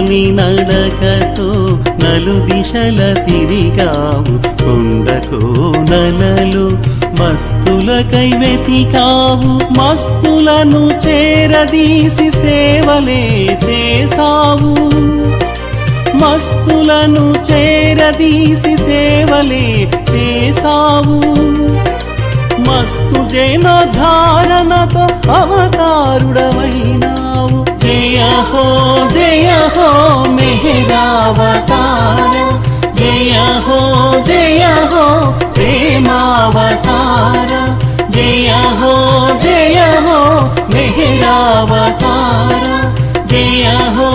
నీ నడకతో నలు దిశల తిరిగావు కొండకు నలలు మస్తులకై వెతికావు మస్తులను చేరదీసి సేవలే చేసావు మస్తులను చేరదీసి సేవలే చేసావు మస్తు జనధారణతో అవతారుడవైనావు జయ హో మెహరావతార జయ హో ప్రేమావతార జయ హో మెహరావతార జయ హో